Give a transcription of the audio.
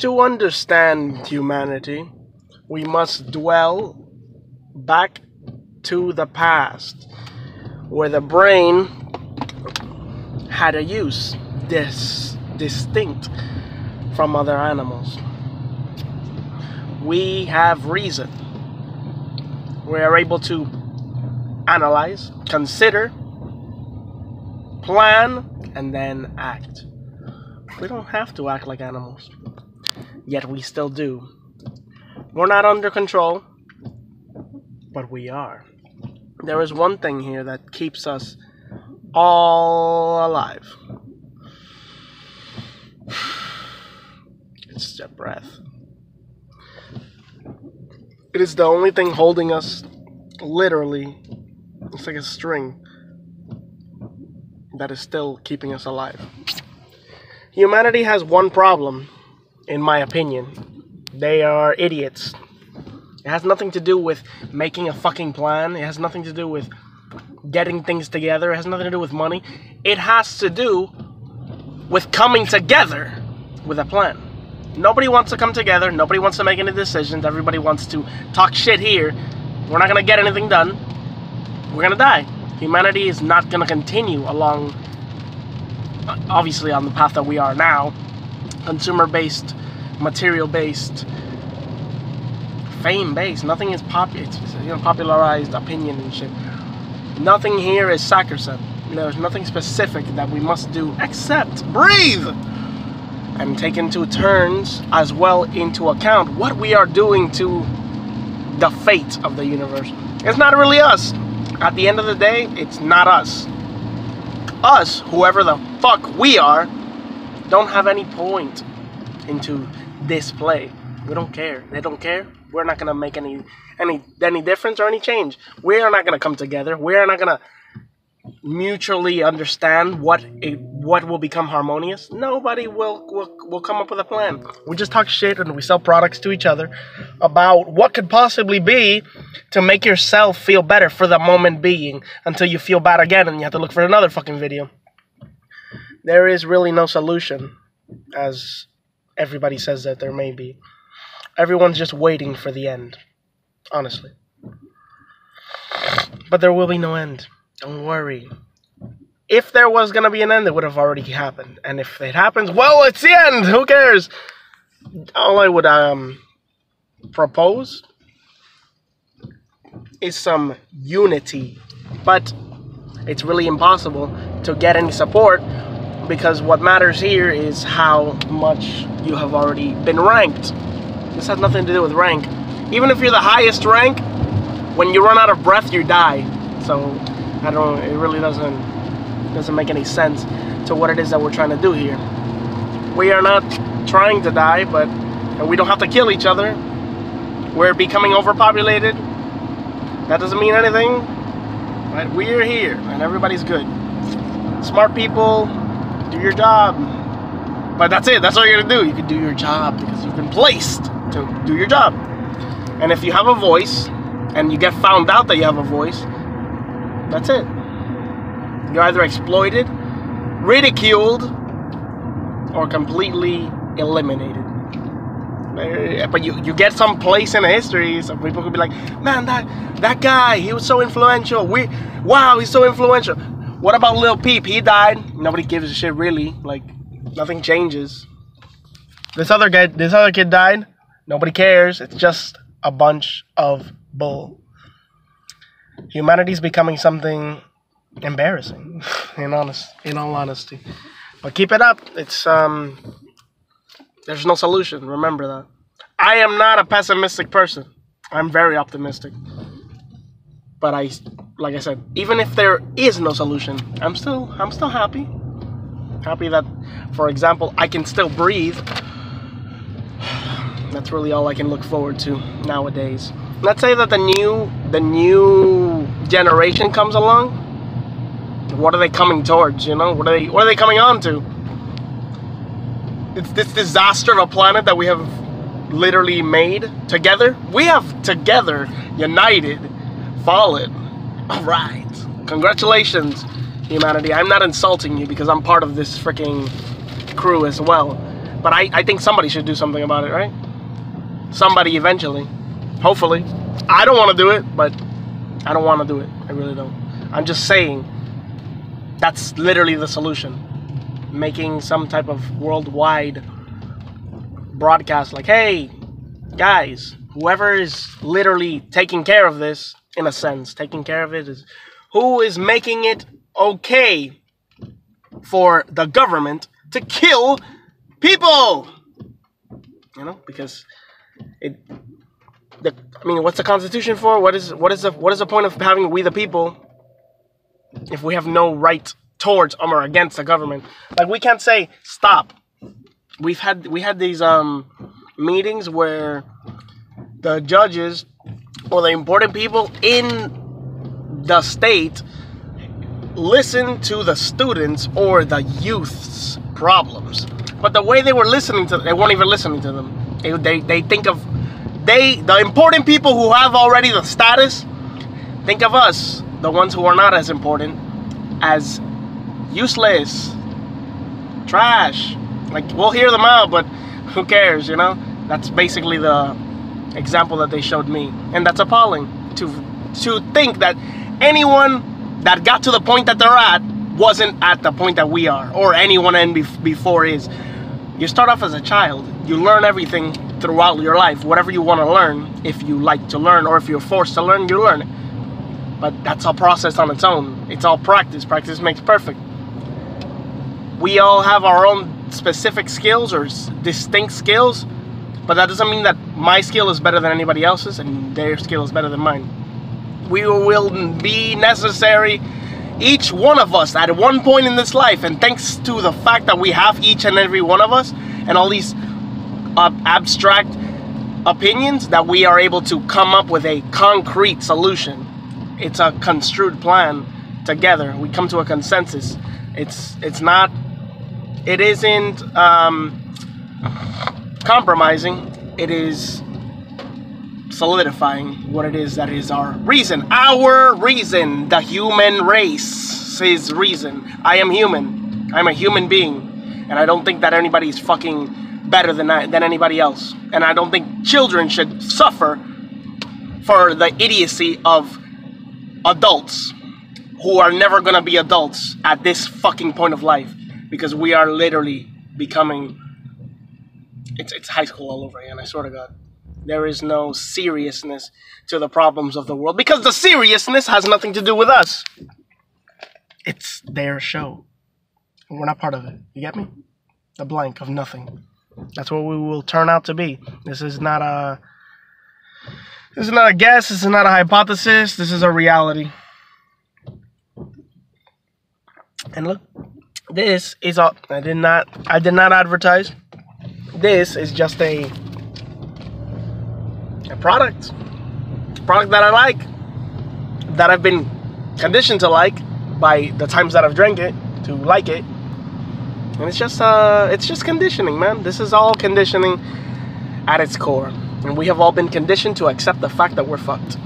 To understand humanity, we must dwell back to the past, where the brain had a use distinct from other animals. We have reason. We are able to analyze, consider, plan, and then act. We don't have to act like animals, yet we still do. We're not under control, but we are. There is one thing here that keeps us all alive. It's the breath. It is the only thing holding us, literally. It's like a string that is still keeping us alive. Humanity has one problem, in my opinion. They are idiots. It has nothing to do with making a fucking plan. It has nothing to do with getting things together. It has nothing to do with money. It has to do with coming together with a plan. Nobody wants to come together. Nobody wants to make any decisions. Everybody wants to talk shit here. We're not going to get anything done. We're going to die. Humanity is not going to continue along, obviously, on the path that we are now. Consumer-based, material-based, fame-based. Nothing is popularized opinion and shit. Nothing here is sacrosanct. There's nothing specific that we must do except breathe and take into turns as well into account what we are doing to the fate of the universe. It's not really us. At the end of the day, it's not us. Us, whoever the fuck we are, don't have any point into this play. We don't care. They don't care. We're not gonna make any difference or any change. We are not gonna come together. We are not gonna mutually understand what will become harmonious. Nobody will come up with a plan. We just talk shit and we sell products to each other about what could possibly be to make yourself feel better for the moment being, until you feel bad again and you have to look for another fucking video. There is really no solution, as everybody says that there may be. Everyone's just waiting for the end, honestly. But there will be no end. Don't worry. If there was going to be an end, it would have already happened. And if it happens, well, it's the end. Who cares? All I would propose is some unity. But it's really impossible to get any support, because what matters here is how much you have already been ranked. This has nothing to do with rank. Even if you're the highest rank, when you run out of breath, you die. So it really doesn't make any sense to what it is that we're trying to do here. We are not trying to die, and we don't have to kill each other. We're becoming overpopulated. That doesn't mean anything, but we're here and everybody's good. Smart people, do your job. But that's it. That's all you're gonna do. You can do your job because you've been placed to do your job. And if you have a voice and you get found out that you have a voice, that's it. You're either exploited, ridiculed, or completely eliminated. But you get some place in history. Some people could be like, man, that guy, he was so influential. Wow, he's so influential. What about Lil Peep? He died. Nobody gives a shit, really. Like, nothing changes. This other kid died. Nobody cares. It's just a bunch of bull. Humanity's becoming something embarrassing, in all honesty. But keep it up. It's there's no solution. Remember that. I am not a pessimistic person. I'm very optimistic. But like I said, even if there is no solution, I'm still happy. Happy that, for example, I can still breathe. That's really all I can look forward to nowadays. Let's say that the new generation comes along. What are they coming towards? You know, what are they coming on to? It's this disaster of a planet that we have literally made together. We have together, united, fallen. All right, congratulations, humanity. I'm not insulting you because I'm part of this freaking crew as well. But I think somebody should do something about it, right? Somebody eventually. Hopefully. I don't want to do it, but I don't want to do it. I really don't. I'm just saying that's literally the solution. Making some type of worldwide broadcast like, hey, guys, whoever is literally taking care of this, in a sense, taking care of it, is who is making it okay for the government to kill people, you know, because what's the Constitution for? What is the point of having we the people if we have no right towards or against the government? Like, we can't say stop. We had these meetings where the judges or the important people in the state listen to the students or the youth's problems. But the way they were listening to, they weren't even listening to them. They think of, the important people who have already the status, think of us, the ones who are not as important, as useless, trash. Like, we'll hear them out, but who cares, you know? That's basically the example that they showed me. And that's appalling to think that anyone that got to the point that they're at wasn't at the point that we are, or anyone before is. You start off as a child. You learn everything throughout your life. Whatever you want to learn, if you like to learn, or if you're forced to learn, you learn it. But that's a process on its own. It's all practice. Practice makes perfect. We all have our own specific skills or distinct skills, but that doesn't mean that my skill is better than anybody else's and their skill is better than mine. We will be necessary, each one of us, at one point in this life, and thanks to the fact that we have each and every one of us and all these abstract opinions, that we are able to come up with a concrete solution. It's a construed plan together. We come to a consensus. It isn't compromising. It is solidifying what it is that is our reason. Our reason. The human race's reason. I am human. I'm a human being. And I don't think that anybody's fucking better than anybody else. And I don't think children should suffer for the idiocy of adults who are never going to be adults at this fucking point of life. Because we are literally becoming... It's high school all over again, I swear to God. There is no seriousness to the problems of the world. Because the seriousness has nothing to do with us. It's their show. And we're not part of it. You get me? The blank of nothing. That's what we will turn out to be. This is not a guess. This is not a hypothesis. This is a reality. And look, this is all. I did not advertise. This is just a product that I like, that I've been conditioned to like by the times that I've drank it, to like it. And it's just conditioning, man. This is all conditioning at its core. And we have all been conditioned to accept the fact that we're fucked.